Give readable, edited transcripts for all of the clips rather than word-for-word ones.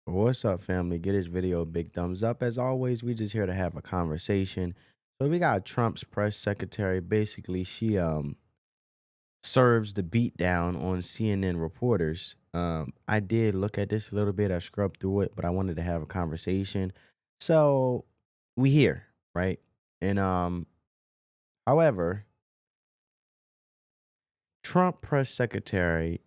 What's up, family? Get this video a big thumbs up. As always, we just here to have a conversation. So we got Trump's press secretary. Basically, she serves the beatdown on CNN reporters. I did look at this a little bit. I scrubbed through it, but I wanted to have a conversation. So we here, right? And however, Trump press secretary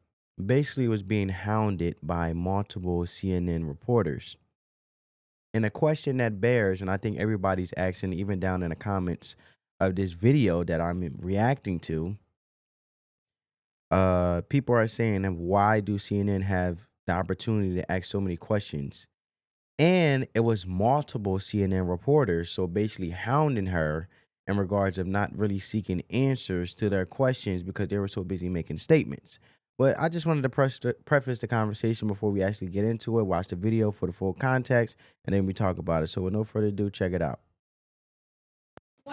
basically was being hounded by multiple CNN reporters. And a question that bears, and I think everybody's asking, even down in the comments of this video that I'm reacting to, people are saying, why do CNN have the opportunity to ask so many questions? And it was multiple CNN reporters, so basically hounding her in regards of not really seeking answers to their questions because they were so busy making statements. But I just wanted to preface the conversation before we actually get into it. Watch the video for the full context, and then we talk about it. So with no further ado, check it out.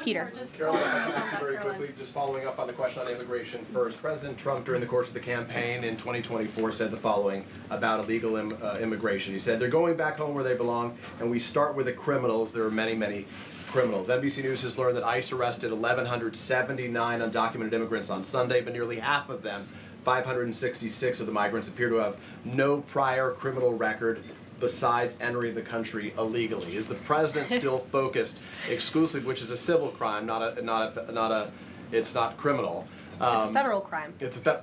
Peter. Caroline, I can ask you very quickly, just following up on the question on immigration first. President Trump, during the course of the campaign in 2024, said the following about illegal immigration. He said, they're going back home where they belong, and we start with the criminals. There are many, many criminals. NBC News has learned that ICE arrested 1,179 undocumented immigrants on Sunday, but nearly half of them, 566 of the migrants, appear to have no prior criminal record besides entering the country illegally. Is the president still focused exclusively, which is a civil crime, it's not criminal. It's a federal crime.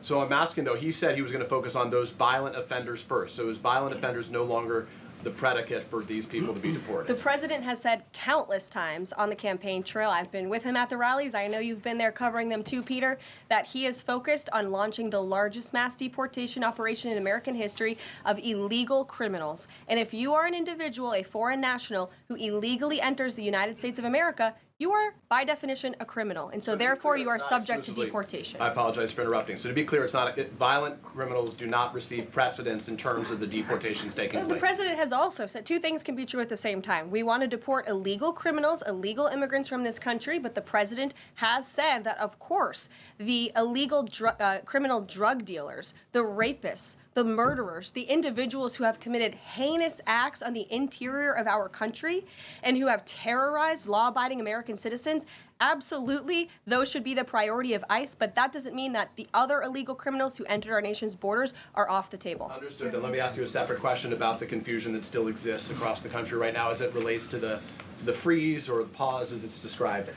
So I'm asking though, he said he was going to focus on those violent offenders first. So is violent offenders no longer the predicate for these people to be deported? The president has said countless times on the campaign trail, I've been with him at the rallies, I know you've been there covering them too, Peter, that he is focused on launching the largest mass deportation operation in American history of illegal criminals. And if you are an individual, a foreign national, who illegally enters the United States of America, you are, by definition, a criminal. And so therefore, you are subject to deportation. I apologize for interrupting. So to be clear, it's not violent criminals do not receive precedence in terms of the deportations taking place. The president has also said two things can be true at the same time. We want to deport illegal criminals, illegal immigrants from this country, but the president has said that, of course, the illegal criminal drug dealers, the rapists, the murderers, the individuals who have committed heinous acts on the interior of our country and who have terrorized law-abiding American citizens, absolutely, those should be the priority of ICE, but that doesn't mean that the other illegal criminals who entered our nation's borders are off the table. Understood. Then let me ask you a separate question about the confusion that still exists across the country right now as it relates to the freeze or the pause as it's described.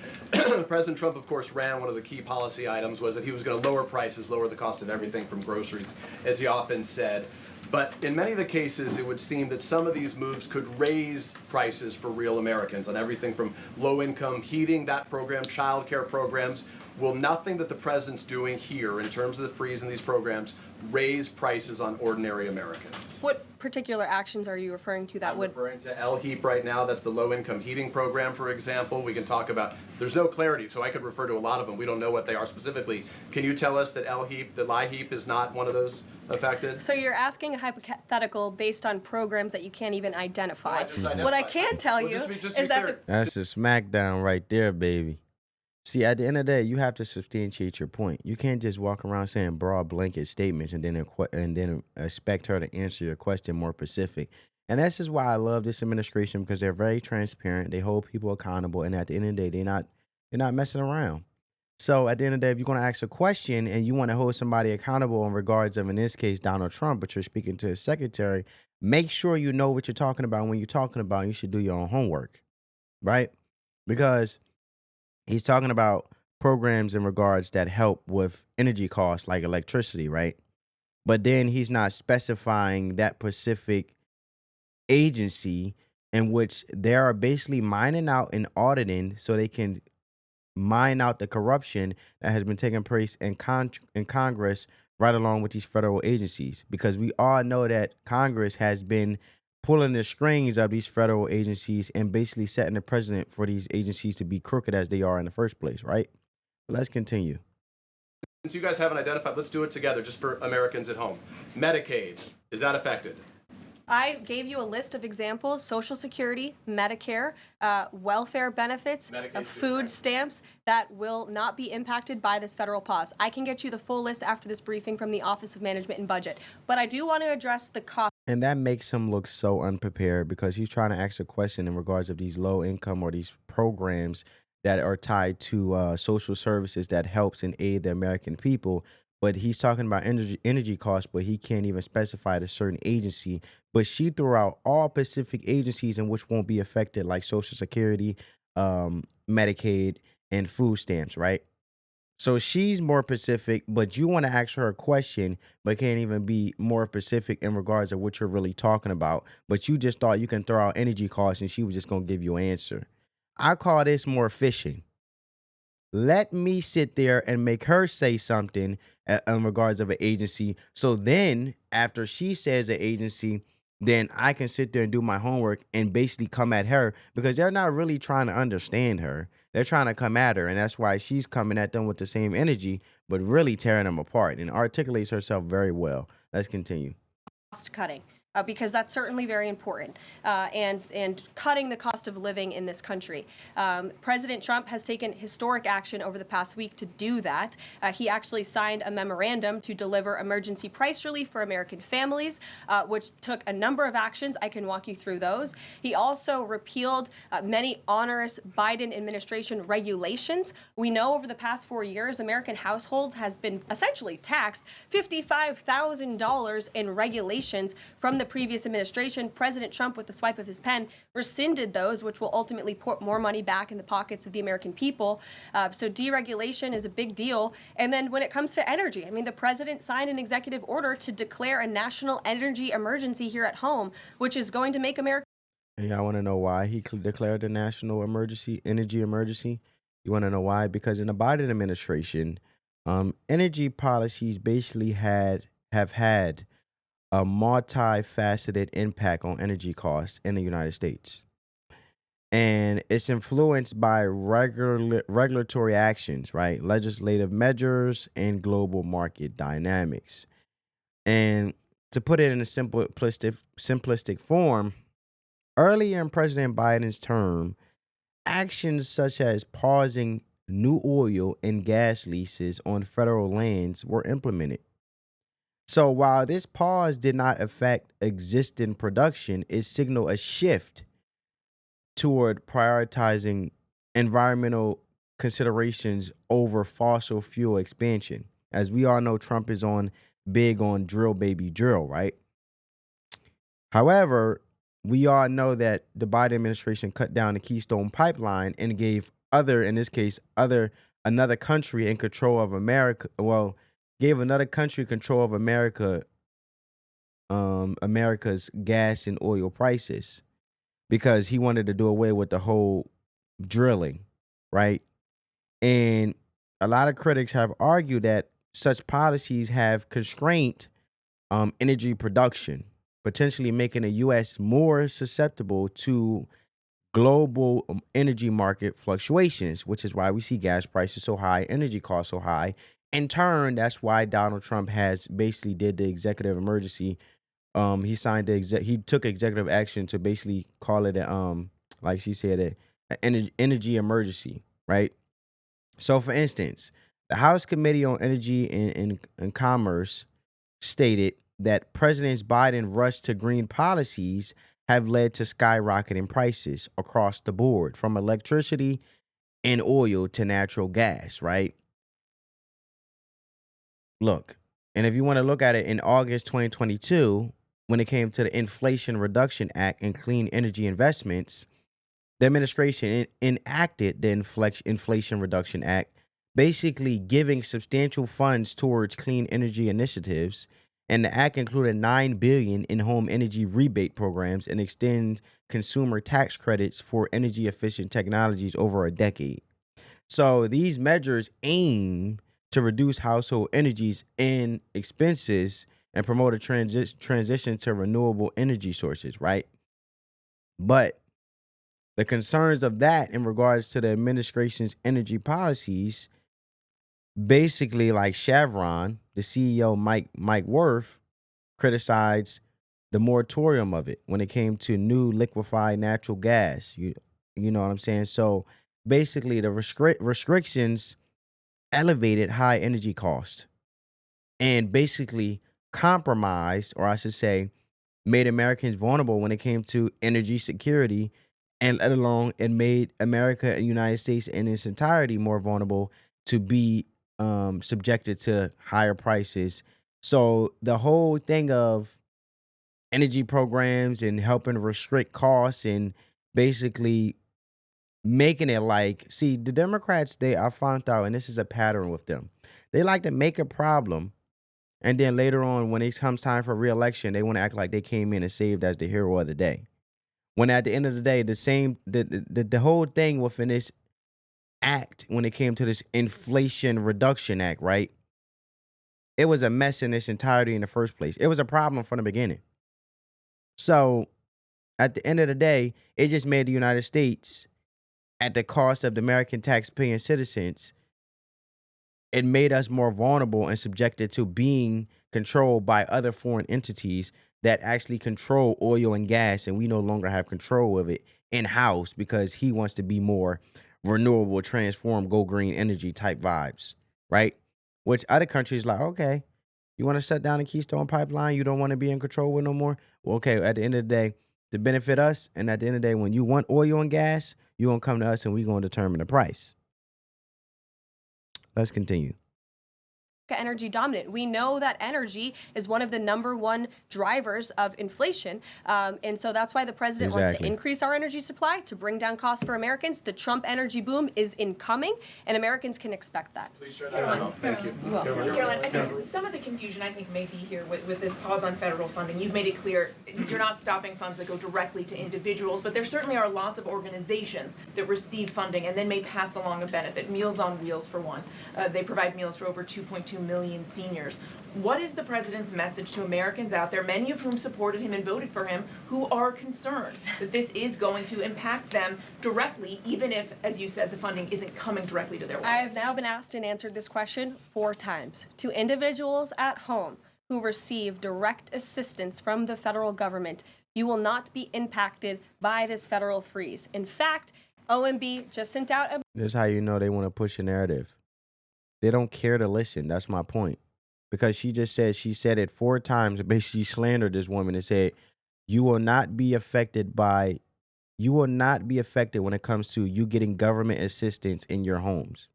President Trump, of course, ran one of the key policy items was that he was going to lower prices, lower the cost of everything from groceries, as he often said. But in many of the cases, it would seem that some of these moves could raise prices for real Americans on everything from low-income heating, that program, child care programs. Will nothing that the president's doing here in terms of the freeze in these programs raise prices on ordinary Americans? What particular actions are you referring to that I'm would... referring to LHEAP right now. That's the low-income heating program, for example. We can talk about, there's no clarity, so I could refer to a lot of them. We don't know what they are specifically. Can you tell us that LHEAP is not one of those affected? So you're asking a hypothetical based on programs that you can't even identify. No, What I can tell you is that That's a smackdown right there, baby. See, at the end of the day, you have to substantiate your point. You can't just walk around saying broad blanket statements and then expect her to answer your question more specific. And that's just why I love this administration, because they're very transparent. They hold people accountable, and at the end of the day, they're not messing around. So at the end of the day, if you're going to ask a question and you want to hold somebody accountable in regards of, in this case, Donald Trump, but you're speaking to his secretary, make sure you know what you're talking about. When you're talking about, you should do your own homework, right? Because he's talking about programs in regards that help with energy costs like electricity, right? But then he's not specifying that specific agency in which they are basically mining out and auditing so they can mine out the corruption that has been taking place in Congress right along with these federal agencies. Because we all know that Congress has been pulling the strings of these federal agencies and basically setting the precedent for these agencies to be crooked as they are in the first place, right? But let's continue. Since you guys haven't identified, let's do it together just for Americans at home. Medicaid, is that affected? I gave you a list of examples: Social Security, Medicare, welfare benefits, food stamps that will not be impacted by this federal pause. I can get you the full list after this briefing from the Office of Management and Budget. But I do want to address the cost. And that makes him look so unprepared because he's trying to ask a question in regards of these low income or these programs that are tied to social services that helps and aid the American people. But he's talking about energy costs, but he can't even specify a certain agency. But she threw out all Pacific agencies in which won't be affected, like Social Security, Medicaid, and food stamps, right? So she's more specific, but you want to ask her a question, but can't even be more specific in regards of what you're really talking about. But you just thought you can throw out energy costs and she was just going to give you an answer. I call this more fishing. Let me sit there and make her say something in regards of an agency. So then after she says an agency, then I can sit there and do my homework and basically come at her because they're not really trying to understand her. They're trying to come at her. And that's why she's coming at them with the same energy, but really tearing them apart and articulates herself very well. Let's continue. Cost cutting. Because that's certainly very important, and cutting the cost of living in this country. President Trump has taken historic action over the past week to do that. He actually signed a memorandum to deliver emergency price relief for American families, which took a number of actions. I can walk you through those. He also repealed many onerous Biden administration regulations. We know over the past 4 years, American households has been essentially taxed $55,000 in regulations from the previous administration. President Trump, with the swipe of his pen, rescinded those, which will ultimately put more money back in the pockets of the American people. So deregulation is a big deal. And then when it comes to energy, I mean, the president signed an executive order to declare a national energy emergency here at home, which is going to make America. And y'all want to know why he declared a national energy emergency? You want to know why? Because in the Biden administration, energy policies basically have had a multifaceted impact on energy costs in the United States. And it's influenced by regulatory actions, right? Legislative measures and global market dynamics. And to put it in a simplistic form, earlier in President Biden's term, actions such as pausing new oil and gas leases on federal lands were implemented. So while this pause did not affect existing production, it signaled a shift toward prioritizing environmental considerations over fossil fuel expansion. As we all know, Trump is big on drill baby drill, right? However, we all know that the Biden administration cut down the Keystone pipeline and gave another country in control of America. Well, gave another country control of America's gas and oil prices because he wanted to do away with the whole drilling, right? And a lot of critics have argued that such policies have constrained energy production, potentially making the U.S. more susceptible to global energy market fluctuations, which is why we see gas prices so high, energy costs so high. In turn, that's why Donald Trump has basically did the executive emergency. He took executive action to basically call it like she said, an energy emergency, right? So, for instance, the House Committee on Energy and Commerce stated that President Biden rushed to green policies have led to skyrocketing prices across the board, from electricity and oil to natural gas, right? Look, and if you want to look at it in August 2022, when it came to the Inflation Reduction Act and clean energy investments, the administration enacted the Inflation Reduction Act, basically giving substantial funds towards clean energy initiatives. And the act included $9 billion in home energy rebate programs and extend consumer tax credits for energy efficient technologies over a decade. So these measures aim to reduce household energies and expenses and promote a transition to renewable energy sources, right? But the concerns of that in regards to the administration's energy policies, basically like Chevron, the CEO Mike Wirth criticized the moratorium of it when it came to new liquefied natural gas. You know what I'm saying? So basically the restrictions elevated high energy costs and basically compromised, or I should say, made Americans vulnerable when it came to energy security, and let alone it made America and United States in its entirety more vulnerable to be subjected to higher prices. So the whole thing of energy programs and helping restrict costs and basically making it like, see, the Democrats, I found out, and this is a pattern with them. They like to make a problem, and then later on, when it comes time for re-election, they want to act like they came in and saved as the hero of the day. When at the end of the day, the whole thing within this act, when it came to this Inflation Reduction Act, right? It was a mess in its entirety in the first place. It was a problem from the beginning. So at the end of the day, it just made the United States, at the cost of the American taxpaying citizens, it made us more vulnerable and subjected to being controlled by other foreign entities that actually control oil and gas, and we no longer have control of it in-house because he wants to be more renewable, transform, go green energy type vibes, right? Which other countries like, okay, you want to shut down the Keystone Pipeline, you don't want to be in control with no more? Well, okay, at the end of the day, to benefit us, and at the end of the day, when you want oil and gas, you're going to come to us and we're going to determine the price. Let's continue. Energy dominant. We know that energy is one of the #1 drivers of inflation. And so that's why the president wants to increase our energy supply to bring down costs for Americans. The Trump energy boom is incoming, and Americans can expect that. Please share that memo. Thank you. Karoline, I think some of the confusion I think may be here with this pause on federal funding. You've made it clear you're not stopping funds that go directly to individuals, but there certainly are lots of organizations that receive funding and then may pass along a benefit. Meals on Wheels, for one. They provide meals for over 2.2 million seniors. What is the president's message to Americans out there, many of whom supported him and voted for him, who are concerned that this is going to impact them directly, even if, as you said, the funding isn't coming directly to their wallet? I have now been asked and answered this question 4 times. To individuals at home who receive direct assistance from the federal government, you will not be impacted by this federal freeze. In fact, OMB just sent out a... This is how you know they want to push a narrative. They don't care to listen. That's my point. Because she said it 4 times, basically slandered this woman and said, you will not be affected when it comes to you getting government assistance in your homes.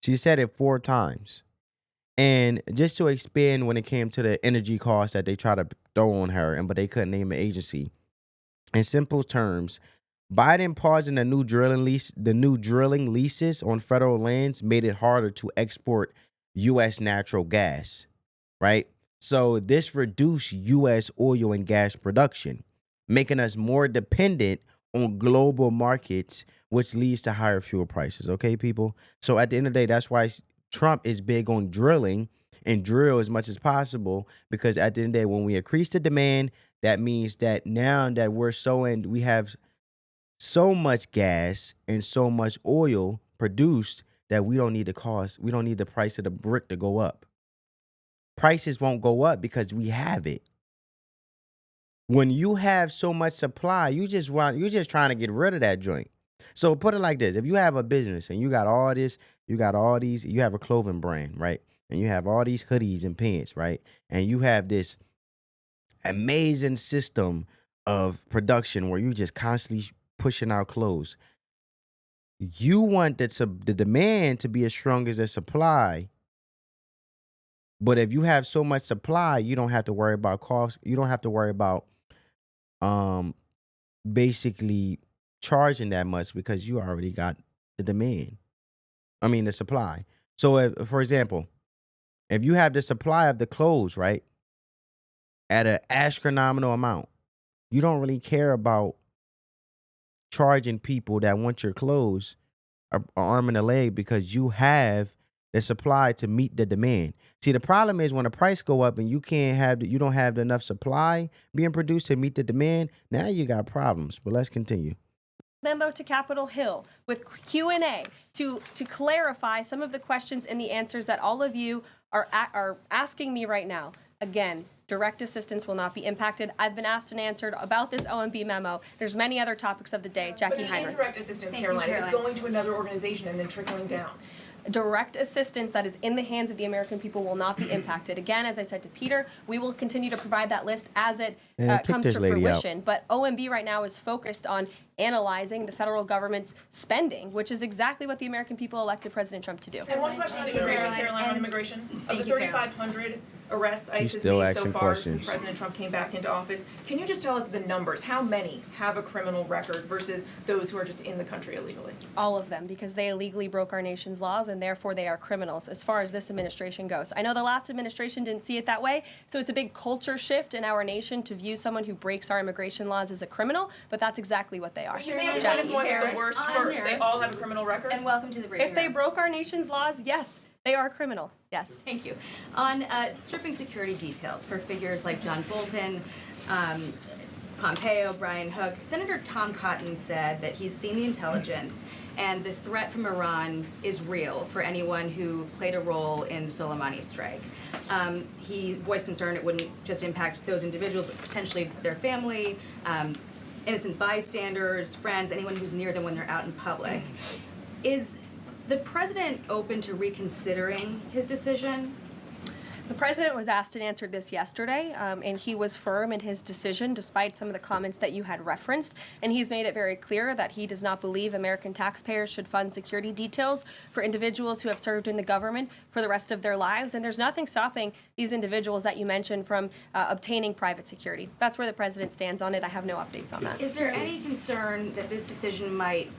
She said it 4 times. And just to expand when it came to the energy costs that they try to throw on her, but they couldn't name an agency. In simple terms, Biden pausing the new drilling leases on federal lands made it harder to export U.S. natural gas, right? So this reduced U.S. oil and gas production, making us more dependent on global markets, which leads to higher fuel prices, okay, people? So at the end of the day, that's why Trump is big on drilling and drill as much as possible, because at the end of the day, when we increase the demand, that means that now that we have so much gas and so much oil produced that we don't need the price of the brick to go up. Prices won't go up because we have it. When you have so much supply, you're just trying to get rid of that joint. So put it like this: if you have a business and you have a clothing brand, right? And you have all these hoodies and pants, right? And you have this amazing system of production where you just constantly pushing out clothes. You want the demand to be as strong as the supply. But if you have so much supply, you don't have to worry about cost. You don't have to worry about basically charging that much because you already got the supply. So for example, if you have the supply of the clothes, right, at an astronomical amount, you don't really care about charging people that want your clothes an arm and a leg because you have the supply to meet the demand. See, the problem is when the price go up and you don't have enough supply being produced to meet the demand, now you got problems. But let's continue. Memo to Capitol Hill with Q&A to clarify some of the questions and the answers that all of you are asking me right now. Again, direct assistance will not be impacted. I've been asked and answered about this OMB memo. There's many other topics of the day. Jackie Heimer. But indirect assistance, Karoline, if it's going to another organization and then trickling down. direct assistance that is in the hands of the American people will not be impacted. Again, as I said to Peter, we will continue to provide that list as it Man, kick comes this to lady out. fruition. But OMB right now is focused on analyzing the federal government's spending, which is exactly what the American people elected President Trump to do. And one question on immigration, Caroline, on immigration. Of the 3,500 arrests ICE has still made so asking far questions. since President Trump came back into office, can you just tell us the numbers? How many have a criminal record versus those who are just in the country illegally? All of them, because they illegally broke our nation's laws and therefore they are criminals as far as this administration goes. I know the last administration didn't see it that way, so it's a big culture shift in our nation to view someone who breaks our immigration laws as a criminal, but that's exactly what they are. You made a point that the worst first. They all have a criminal record? And welcome to the briefing If they room. broke our nation's laws, yes, they are criminal. Yes. Thank you. On stripping security details for figures like John Bolton, Pompeo, Brian Hook, Senator Tom Cotton said that he's seen the intelligence and the threat from Iran is real for anyone who played a role in the Soleimani strike. He voiced concern it wouldn't just impact those individuals, but potentially their family, innocent bystanders, friends, anyone who's near them when they're out in public. Is the president open to reconsidering his decision? The president was asked and answered this yesterday, and he was firm in his decision despite some of the comments that you had referenced. And he's made it very clear that he does not believe American taxpayers should fund security details for individuals who have served in the government for the rest of their lives. And there's nothing stopping these individuals that you mentioned from obtaining private security. That's where the president stands on it. I have no updates on that. Is there any concern that this decision might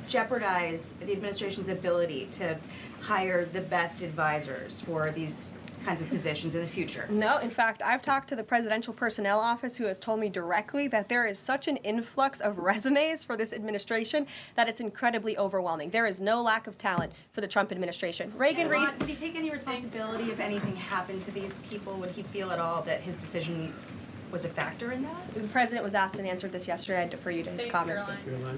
jeopardize the administration's ability to hire the best advisors for these kinds of positions in the future? No, in fact, I've talked to the Presidential Personnel Office, who has told me directly that there is such an influx of resumes for this administration that it's incredibly overwhelming. There is no lack of talent for the Trump administration. Reagan Reed. Would he take any responsibility if anything happened to these people? Would he feel at all that his decision was a factor in that? The president was asked and answered this yesterday. I defer you to his comments.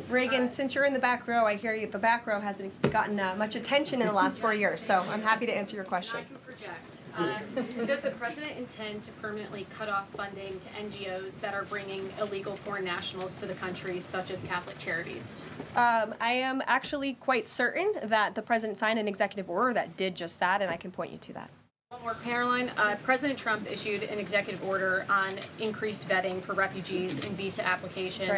Reagan, since you're in the back row, I hear you. The back row hasn't gotten much attention in the last 4 years, so I'm happy to answer your question. I can project. Does the president intend to permanently cut off funding to NGOs that are bringing illegal foreign nationals to the country, such as Catholic charities? I am actually quite certain that the president signed an executive order that did just that, and I can point you to that. One more, Caroline. President Trump issued an executive order on increased vetting for refugees and visa applications.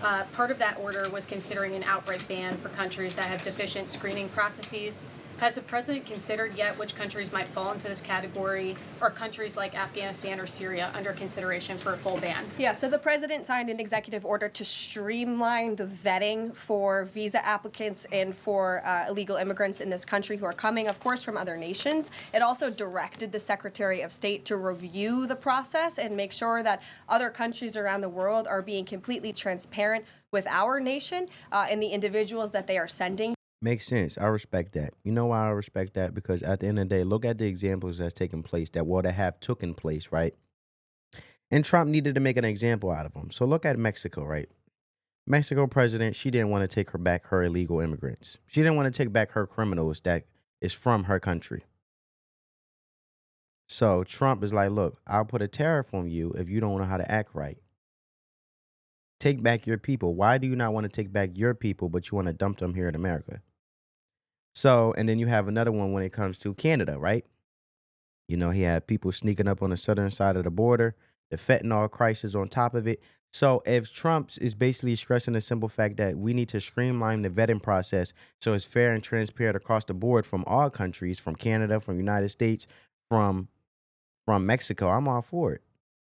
Right. Part of that order was considering an outright ban for countries that have deficient screening processes. Has the president considered yet which countries might fall into this category? Are countries like Afghanistan or Syria under consideration for a full ban? Yeah, so the president signed an executive order to streamline the vetting for visa applicants and for illegal immigrants in this country who are coming, of course, from other nations. It also directed the Secretary of State to review the process and make sure that other countries around the world are being completely transparent with our nation and the individuals that they are sending. Makes sense. I respect that. You know why I respect that? Because at the end of the day, look at the examples that's taken place that have taken place, right? And Trump needed to make an example out of them. So look at Mexico, right? Mexico president, she didn't want to take back her illegal immigrants. She didn't want to take back her criminals that is from her country. So Trump is like, look, I'll put a tariff on you if you don't know how to act right. Take back your people. Why do you not want to take back your people, but you want to dump them here in America? So, and then you have another one when it comes to Canada, right? You know, he had people sneaking up on the southern side of the border, the fentanyl crisis on top of it. So if Trump is basically stressing the simple fact that we need to streamline the vetting process so it's fair and transparent across the board from all countries, from Canada, from the United States, from Mexico, I'm all for it.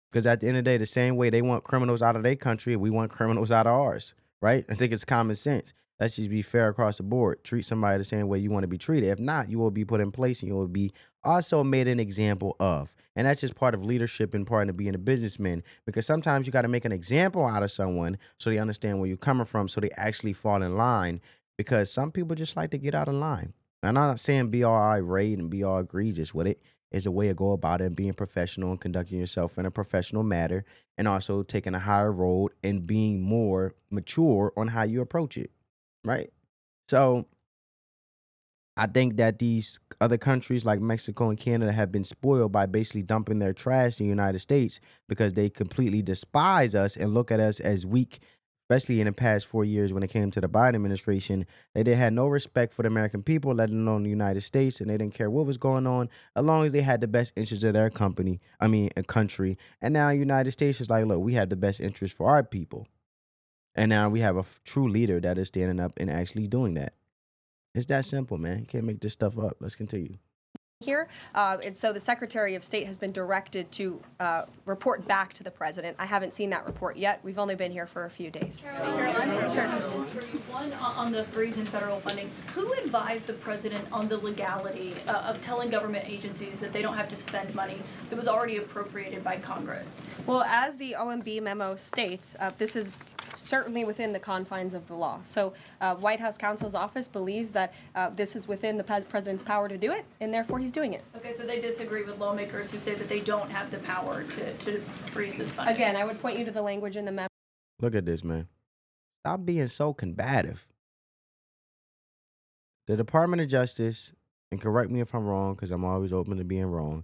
Because at the end of the day, the same way they want criminals out of their country, we want criminals out of ours, right? I think it's common sense. Let's just be fair across the board. Treat somebody the same way you want to be treated. If not, you will be put in place and you will be also made an example of. And that's just part of leadership and part of being a businessman. Because sometimes you got to make an example out of someone so they understand where you're coming from, so they actually fall in line. Because some people just like to get out of line. And I'm not saying be all irate and be all egregious with it. It's a way to go about it and being professional and conducting yourself in a professional manner, and also taking a higher road and being more mature on how you approach it, right? So I think that these other countries like Mexico and Canada have been spoiled by basically dumping their trash in the United States because they completely despise us and look at us as weak especially in the past 4 years when it came to the Biden administration, they had no respect for the American people, let alone the United States, and they didn't care what was going on as long as they had the best interests of their a country. And now United States is like, look, we have the best interest for our people. And now we have a true leader that is standing up and actually doing that. It's that simple, man. You can't make this stuff up. Let's continue. Here, and so the Secretary of State has been directed to report back to the president. I haven't seen that report yet. We've only been here for a few days. Caroline, questions for you. One, on the freeze in federal funding. Who advised the president on the legality of telling government agencies that they don't have to spend money that was already appropriated by Congress? Well, as the OMB memo states, this is certainly within the confines of the law. So White House counsel's office believes that this is within the president's power to do it, and therefore he's doing it. Okay, so they disagree with lawmakers who say that they don't have the power to freeze this funding. Again, I would point you to the language in the memo. Look at this, man. Stop being so combative. The Department of Justice, and correct me if I'm wrong, because I'm always open to being wrong,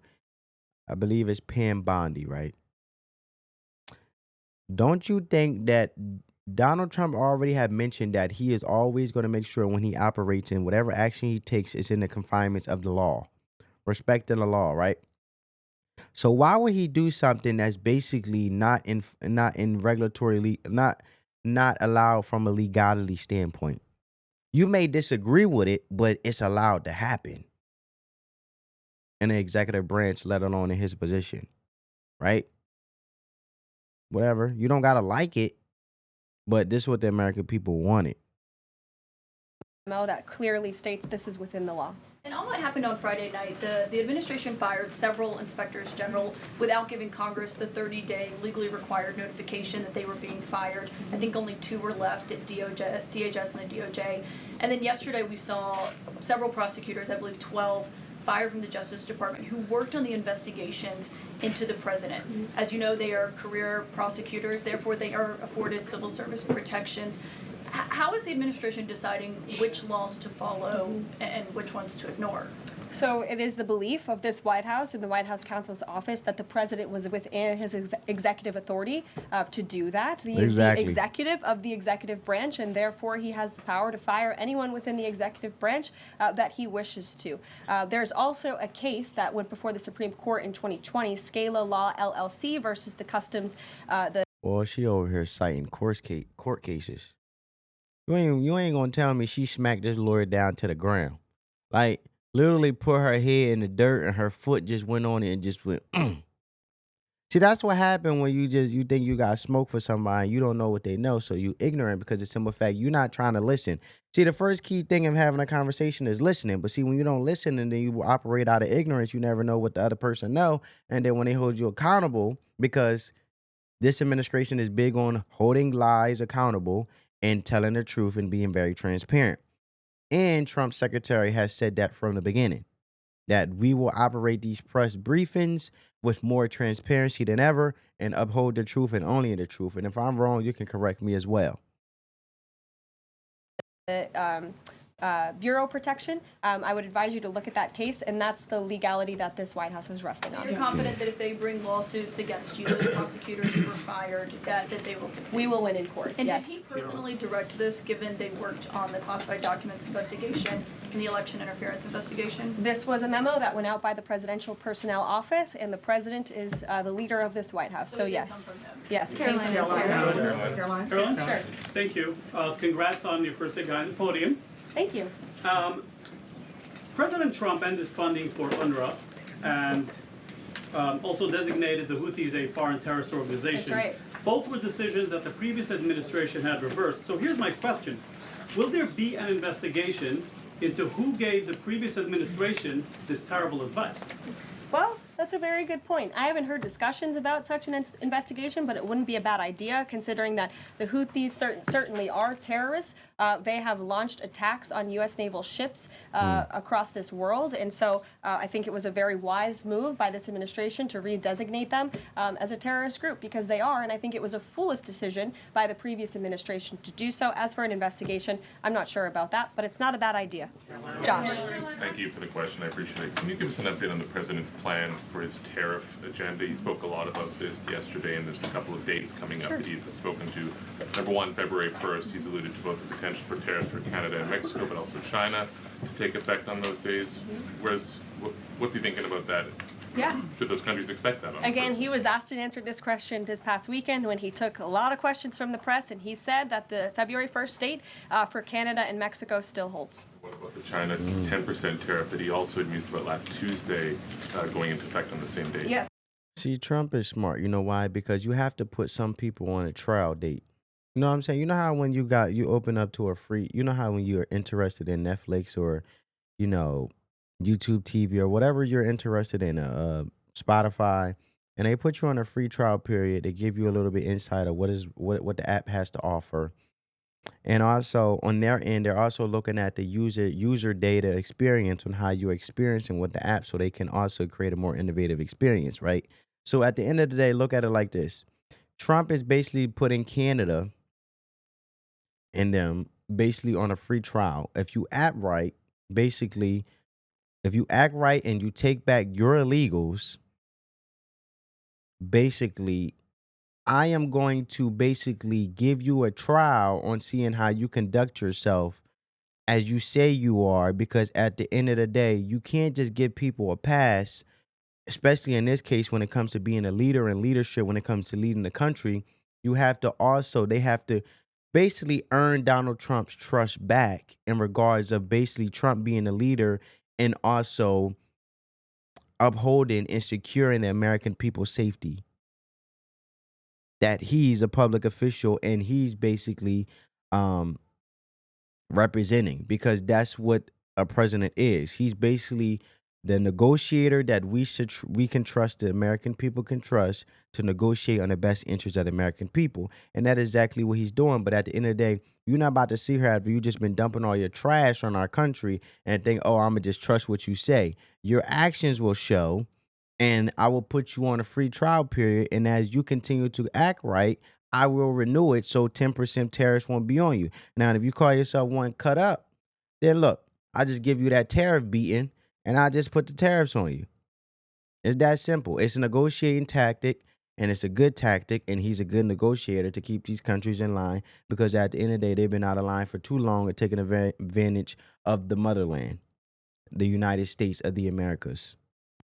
I believe it's Pam Bondi, right? Don't you think that Donald Trump already had mentioned that he is always going to make sure when he operates in whatever action he takes is in the confinements of the law, respecting the law, right? So why would he do something that's basically not allowed from a legality standpoint? You may disagree with it, but it's allowed to happen in the executive branch, let alone in his position, right? Whatever. You don't got to like it, but this is what the American people wanted. Memo that clearly states this is within the law. And all that happened on Friday night, the administration fired several inspectors general without giving Congress the 30-day legally required notification that they were being fired. I think only 2 were left at DHS and the DOJ. And then yesterday we saw several prosecutors, I believe 12, fired from the Justice Department who worked on the investigations into the president. As you know, they are career prosecutors, therefore they are afforded civil service protections. How is the administration deciding which laws to follow and which ones to ignore? So it is the belief of this White House and the White House counsel's office that the president was within his executive authority to do that. He is the executive of the executive branch, and therefore he has the power to fire anyone within the executive branch that he wishes to. There's also a case that went before the Supreme Court in 2020, Scala Law LLC versus the Customs. Well, she over here citing court cases. You ain't gonna tell me she smacked this lawyer down to the ground. Like, literally put her head in the dirt and her foot just went on it and just went, See, that's what happened when you think you got smoke for somebody, you don't know what they know, so you ignorant because it's simple fact, you're not trying to listen. See, the first key thing of having a conversation is listening, but see, when you don't listen and then you operate out of ignorance, you never know what the other person know, and then when they hold you accountable, because this administration is big on holding lies accountable and telling the truth and being very transparent. And Trump's secretary has said that from the beginning, that we will operate these press briefings with more transparency than ever and uphold the truth and only the truth. And if I'm wrong, you can correct me as well. Bureau protection, I would advise you to look at that case, and that's the legality that this White House was resting on. So you're confident that if they bring lawsuits against you, those prosecutors who were fired, that they will succeed? We will win in court, And yes. did he personally direct this, given they worked on the classified documents investigation and the election interference investigation? This was a memo that went out by the Presidential Personnel Office, and the president is the leader of this White House, so it did yes. come from him. Yes, it came from this White House. Caroline? Sure. Thank you. Congrats on your first day behind the podium. Thank you. President Trump ended funding for UNRWA and also designated the Houthis a foreign terrorist organization. That's right. Both were decisions that the previous administration had reversed. So here's my question. Will there be an investigation into who gave the previous administration this terrible advice? Well, that's a very good point. I haven't heard discussions about such an investigation, but it wouldn't be a bad idea considering that the Houthis certainly are terrorists. They have launched attacks on U.S. naval ships across this world, and so I think it was a very wise move by this administration to redesignate them as a terrorist group, because they are, and I think it was a foolish decision by the previous administration to do so. As for an investigation, I'm not sure about that, but it's not a bad idea. Josh. Thank you for the question. I appreciate it. Can you give us an update on the president's plans for his tariff agenda. He spoke a lot about this yesterday, and there's a couple of dates coming up that he's spoken to. Number one, February 1st, he's alluded to both the potential for tariffs for Canada and Mexico, but also China to take effect on those days. What's he thinking about that? Yeah. Should those countries expect that? Again, he was asked and answered this question this past weekend when he took a lot of questions from the press, and he said that the February 1st date for Canada and Mexico still holds. What about the China 10% tariff that he also had used about last Tuesday going into effect on the same day? Yeah. See, Trump is smart. You know why? Because you have to put some people on a trial date. You know what I'm saying? You know how when you open up to a free, you know how when you're interested in Netflix or, you know, YouTube TV or whatever you're interested in, Spotify, and they put you on a free trial period. They give you a little bit insight of what the app has to offer. And also on their end, they're also looking at the user data experience on how you're experiencing with the app so they can also create a more innovative experience, right? So at the end of the day, look at it like this. Trump is basically putting Canada and them basically on a free trial. If you act right, basically, if you act right and you take back your illegals, basically, I am going to basically give you a trial on seeing how you conduct yourself as you say you are, because at the end of the day, you can't just give people a pass, especially in this case when it comes to being a leader and leadership, when it comes to leading the country. They have to basically earn Donald Trump's trust back in regards of basically Trump being a leader and also upholding and securing the American people's safety. That he's a public official and he's basically representing, because that's what a president is. He's basically the negotiator that we can trust, the American people can trust to negotiate on the best interest of the American people. And that is exactly what he's doing. But at the end of the day, you're not about to see her after you just been dumping all your trash on our country and think, oh, I'm going to just trust what you say. Your actions will show, and I will put you on a free trial period. And as you continue to act right, I will renew it so 10% tariffs won't be on you. Now, if you call yourself one cut up, then look, I just give you that tariff beating and I just put the tariffs on you. It's that simple. It's a negotiating tactic, and it's a good tactic, and he's a good negotiator to keep these countries in line, because at the end of the day, they've been out of line for too long and taking advantage of the motherland, the United States of the Americas.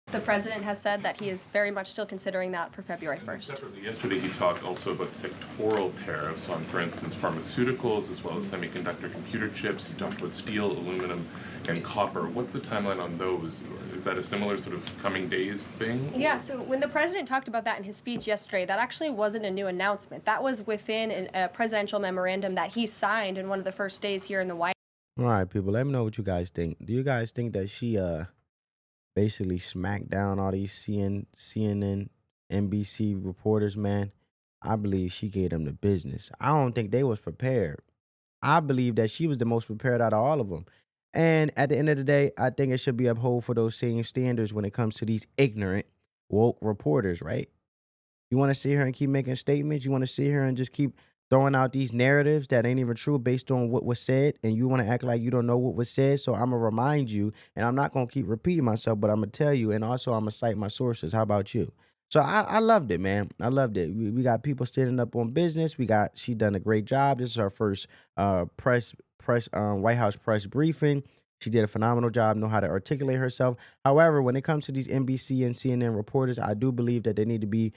The president has said that he is very much still considering that for February 1st. Separately, yesterday he talked also about sectoral tariffs on, for instance, pharmaceuticals as well as semiconductor computer chips. He talked about steel, aluminum, and copper. What's the timeline on those? Is that a similar sort of coming days thing? Yeah, so when the president talked about that in his speech yesterday, that actually wasn't a new announcement. That was within a presidential memorandum that he signed in one of the first days here in the White House. All right, people, let me know what you guys think. Do you guys think that she basically smacked down all these CNN, NBC reporters, man? I believe she gave them the business. I don't think they was prepared. I believe that she was the most prepared out of all of them. And at the end of the day, I think it should be upheld for those same standards when it comes to these ignorant, woke reporters, right? You want to sit here and keep making statements? You want to sit here and just keep throwing out these narratives that ain't even true based on what was said, and you want to act like you don't know what was said? So I'm going to remind you, and I'm not going to keep repeating myself, but I'm going to tell you, and also I'm going to cite my sources. How about you? So I loved it, man. I loved it. We got people standing up on business. She done a great job. This is her first White House press briefing. She did a phenomenal job, know how to articulate herself. However, when it comes to these NBC and CNN reporters, I do believe that they need to be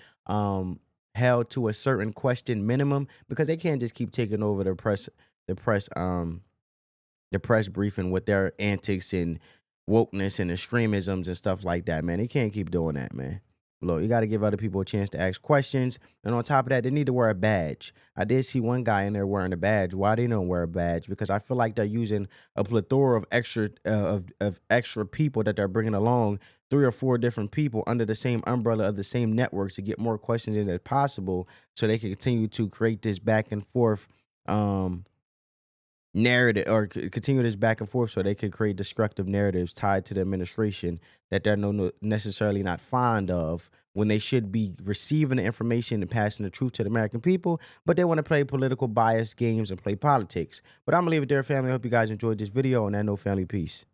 held to a certain question minimum, because they can't just keep taking over the press briefing with their antics and wokeness and extremisms and stuff like that, man. They can't keep doing that, man. Look, you got to give other people a chance to ask questions. And on top of that, they need to wear a badge. I did see one guy in there wearing a badge. Why they don't wear a badge? Because I feel like they're using a plethora of extra people that they're bringing along, 3 or 4 different people under the same umbrella of the same network, to get more questions in as possible, so they can continue to create this back and forth narrative, or continue this back and forth, so they can create destructive narratives tied to the administration that they're necessarily not fond of, when they should be receiving the information and passing the truth to the American people, but they want to play political bias games and play politics. But I'm going to leave it there, family. I hope you guys enjoyed this video. On that note, family, peace.